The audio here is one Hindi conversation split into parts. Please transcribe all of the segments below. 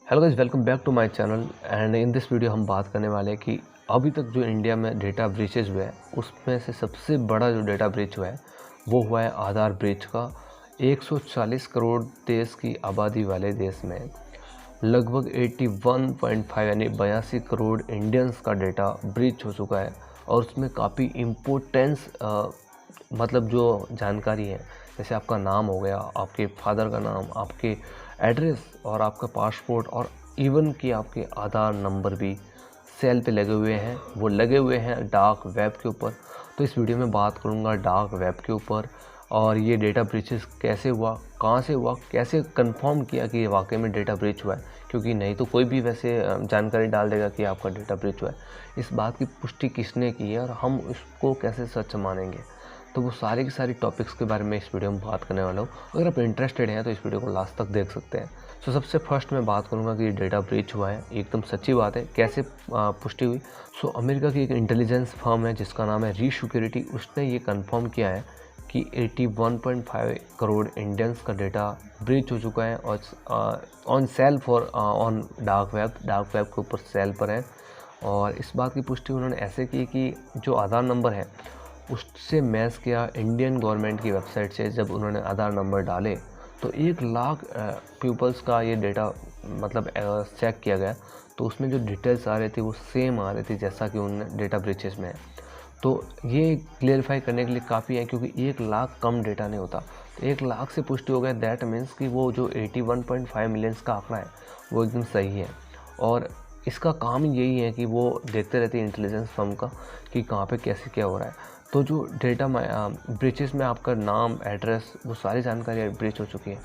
Hello guys, welcome back to my channel. And in this video हम बात करने वाले हैं कि अभी तक जो इंडिया में डेटा ब्रीचेज हुए हैं उसमें से सबसे बड़ा जो डेटा ब्रीच हुआ है वो हुआ है आधार ब्रीच का। 140 करोड़ देश की आबादी वाले देश में लगभग 81.5 यानी 82 करोड़ इंडियंस का डेटा ब्रीच हो चुका है। और उसमें काफ़ी इम्पोर्टेंस मतलब जो जानकारी है, जैसे आपका नाम हो गया, आपके फादर का नाम, आपके एड्रेस और आपका पासपोर्ट, और इवन कि आपके आधार नंबर भी सेल पे लगे हुए हैं। वो लगे हुए हैं डार्क वेब के ऊपर। तो इस वीडियो में बात करूंगा डार्क वेब के ऊपर, और ये डेटा ब्रीचेस कैसे हुआ, कहाँ से हुआ, कैसे कंफर्म किया कि ये वाकई में डेटा ब्रीच हुआ है, क्योंकि नहीं तो कोई भी वैसे जानकारी डाल देगा कि आपका डेटा ब्रीच हुआ है। इस बात की पुष्टि किसने की है और हम इसको कैसे सच मानेंगे, तो वो सारे के सारे टॉपिक्स के बारे में इस वीडियो में बात करने वाला हूँ। अगर आप इंटरेस्टेड हैं तो इस वीडियो को लास्ट तक देख सकते हैं। सो सबसे फर्स्ट मैं बात करूँगा कि डेटा ब्रीच हुआ है, एकदम सच्ची बात है। कैसे पुष्टि हुई? सो अमेरिका की एक इंटेलिजेंस फर्म है जिसका नाम है रीसिक्योरिटी, उसने ये कंफर्म किया है कि 81.5 करोड़ इंडियंस का डेटा ब्रीच हो चुका है और on sale for on dark web के ऊपर सेल पर है। और इस बात की पुष्टि उन्होंने ऐसे की कि जो आधार नंबर है उससे मैच किया इंडियन गवर्नमेंट की वेबसाइट से। जब उन्होंने आधार नंबर डाले तो 1 लाख पीपल्स का ये डेटा मतलब चेक किया गया, तो उसमें जो डिटेल्स आ रही थी वो सेम आ रही थी जैसा कि उन डेटा ब्रीचेस में है। तो ये क्लियरिफाई करने के लिए काफ़ी है, क्योंकि 1 लाख कम डेटा नहीं होता। तो 1 लाख से पुष्टि हो गया, दैट मीन्स कि वो जो 81.5 मिलियंस का आंकड़ा है वो एकदम सही है। और इसका काम ही यही है कि वो देखते रहती है इंटेलिजेंस फर्म का कि कहाँ पे कैसे क्या हो रहा है। तो जो डेटा ब्रीचेस में आपका नाम, एड्रेस, वो सारी जानकारी ब्रीच हो चुकी है।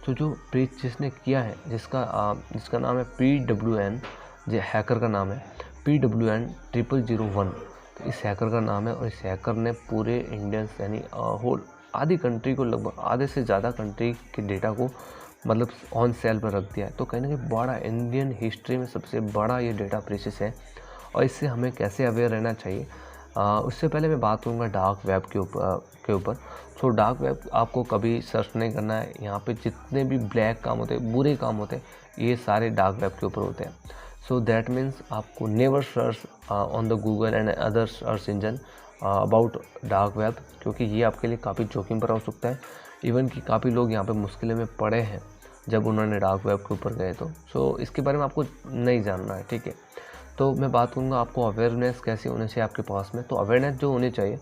तो जो ब्रीच जिसने किया है, जिसका नाम है PWN, जो हैकर का नाम है PWN 0001। तो इस हैकर का नाम है, और इस हैकर ने पूरे इंडियंस यानी होल आधी कंट्री को, लगभग आधे से ज़्यादा कंट्री के डेटा को मतलब ऑन सेल पर रख दिया है। तो कहीं ना कहीं बड़ा, इंडियन हिस्ट्री में सबसे बड़ा ये डेटा ब्रीचेस है। और इससे हमें कैसे अवेयर रहना चाहिए, उससे पहले मैं बात करूँगा डार्क वेब के ऊपर। सो डार्क वेब आपको कभी सर्च नहीं करना है। यहाँ पे जितने भी ब्लैक काम होते हैं, बुरे काम होते हैं, ये सारे डार्क वेब के ऊपर होते हैं। सो दैट मीन्स आपको never search on the Google and other search engine about dark web, क्योंकि ये आपके लिए काफ़ी जोखिम भरा हो सकता है। इवन कि काफ़ी लोग यहाँ पे मुश्किलों में पड़े हैं जब उन्होंने डार्क वेब के ऊपर गए। तो सो इसके बारे में आपको नहीं जानना है, ठीक है। तो मैं बात करूँगा आपको अवेयरनेस कैसी होनी चाहिए आपके पास में। तो अवेयरनेस जो होनी चाहिए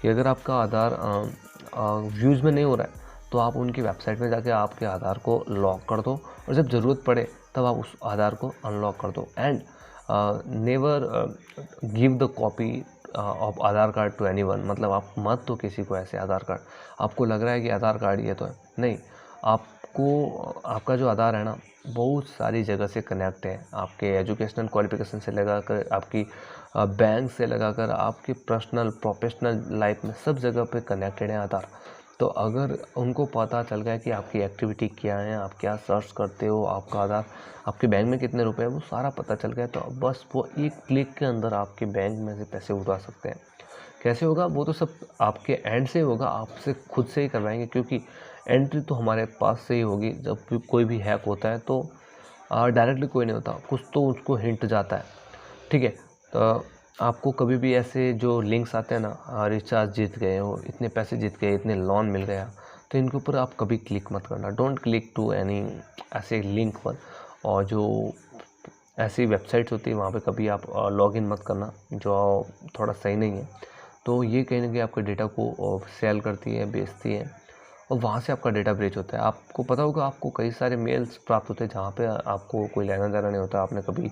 कि अगर आपका आधार यूज़ में नहीं हो रहा है तो आप उनकी वेबसाइट में जाके आपके आधार को लॉक कर दो, और जब ज़रूरत पड़े तब आप उस आधार को अनलॉक कर दो। And never give the copy of Aadhaar card to anyone. मतलब आप मत दो किसी को ऐसे आधार कार्ड। आपको लग रहा है कि आधार कार्ड ये तो है, नहीं। आपको आपका जो आधार है ना, बहुत सारी जगह से कनेक्ट है। आपके एजुकेशनल क्वालिफिकेशन से लगाकर, आपकी बैंक से लगाकर, आपकी पर्सनल प्रोफेशनल लाइफ में सब जगह पे कनेक्टेड है आधार। तो अगर उनको पता चल गया कि आपकी एक्टिविटी क्या है, आप क्या सर्च करते हो, आपका आधार, आपके बैंक में कितने रुपए हैं, वो सारा पता चल गया, तो बस वो एक क्लिक के अंदर आपके बैंक में से पैसे उठा सकते हैं। कैसे होगा वो तो सब आपके एंड से होगा, आपसे खुद से ही करवाएंगे, क्योंकि एंट्री तो हमारे पास से ही होगी। जब भी कोई भी हैक होता है तो डायरेक्टली कोई नहीं होता, कुछ तो उसको हिंट जाता है, ठीक है। तो आपको कभी भी ऐसे जो लिंक्स आते हैं ना, रिचार्ज जीत गए हो, इतने पैसे जीत गए, इतने लोन मिल गया, तो इनके ऊपर आप कभी क्लिक मत करना। डोंट क्लिक टू एनी ऐसे लिंक पर। और जो ऐसी वेबसाइट्स होती है वहाँ पे कभी आप लॉगिन मत करना, जो थोड़ा सही नहीं है। तो ये कहीं ना कहीं आपके डेटा को सेल करती है, बेचती है, और वहाँ से आपका डेटा ब्रीच होता है। आपको पता होगा, आपको कई सारे मेल्स प्राप्त होते हैं जहाँ पे आपको कोई लेना देना नहीं होता, आपने कभी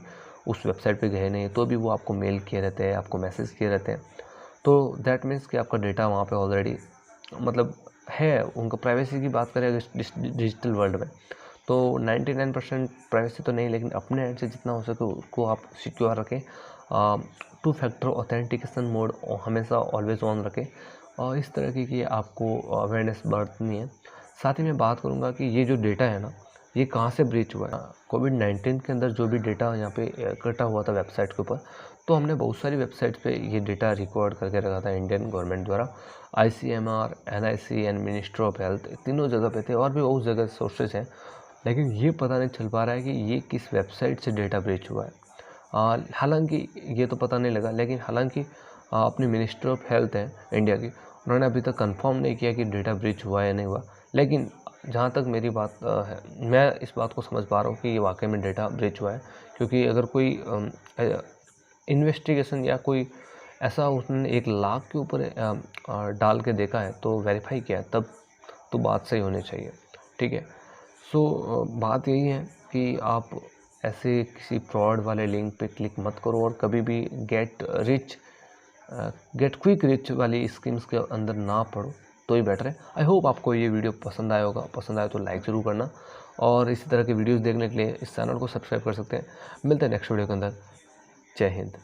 उस वेबसाइट पे गए नहीं, तो भी वो आपको मेल किए रहते हैं, आपको मैसेज किए रहते हैं। तो दैट मीन्स कि आपका डेटा वहाँ पे ऑलरेडी मतलब है। उनका प्राइवेसी की बात करें डिजिटल वर्ल्ड में, तो 99% प्राइवेसी तो नहीं, लेकिन अपने एंड से जितना हो सके उसको आप सिक्योर रखें। 2 फैक्टर ऑथेंटिकेशन मोड हमेशा ऑलवेज ऑन रखें, और इस तरह की आपको अवेयरनेस बरतनी है। साथ ही मैं बात करूँगा कि ये जो डेटा है ना, ये कहाँ से ब्रीच हुआ है। कोविड-19 के अंदर जो भी डेटा यहाँ पे इकट्ठा हुआ था वेबसाइट के ऊपर, तो हमने बहुत सारी वेबसाइट पे ये डेटा रिकॉर्ड करके रखा था इंडियन गवर्नमेंट द्वारा। ICMR, NIC and ministry of health, तीनों जगह पे थे, और भी बहुत जगह सोर्सेज हैं। लेकिन ये पता नहीं चल पा रहा है कि ये किस वेबसाइट से डेटा ब्रीच हुआ है। हालांकि ये तो पता नहीं लगा, लेकिन हालांकि अपनी मिनिस्टर ऑफ हेल्थ है इंडिया की, उन्होंने अभी तक कंफर्म नहीं किया कि डेटा ब्रीच हुआ या नहीं हुआ। लेकिन जहाँ तक मेरी बात है, मैं इस बात को समझ पा रहा हूँ कि ये वाकई में डेटा ब्रीच हुआ है, क्योंकि अगर कोई इन्वेस्टिगेशन या कोई ऐसा उसने 1 लाख के ऊपर डाल के देखा है तो वेरीफाई किया है, तब तो बात सही होनी चाहिए। ठीक है। सो बात यही है कि आप ऐसे किसी फ्रॉड वाले लिंक पे क्लिक मत करो, और कभी भी गेट क्विक रिच वाली स्कीम्स के अंदर ना पड़ो तो ही बेटर है। आई होप आपको ये वीडियो पसंद आया होगा। पसंद आया तो लाइक ज़रूर करना, और इसी तरह की वीडियोस देखने के लिए इस चैनल को सब्सक्राइब कर सकते हैं। मिलते हैं नेक्स्ट वीडियो के अंदर। जय हिंद।